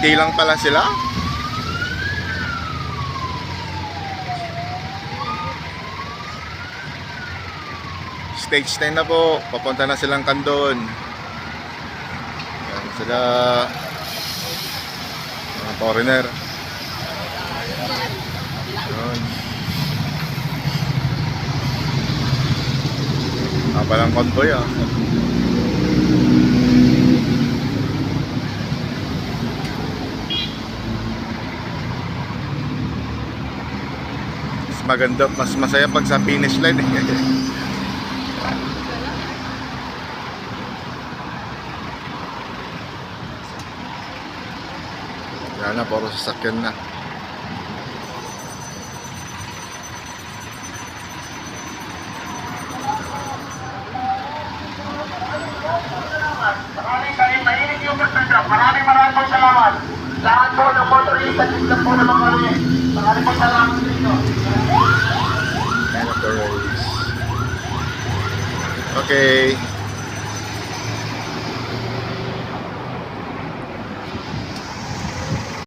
Konti lang pala sila. Stage 10 na po. Papunta na silang Kandon. Yan sila. Mga foreigner. Yun. Palang convoy ah. Mas maganda, mas masaya pag sa finish line eh. Yan na, puro sasakyan na. Maraming salamat. Lahat po ng motorista dito po naman kami. Maraming salamat dito. Okay.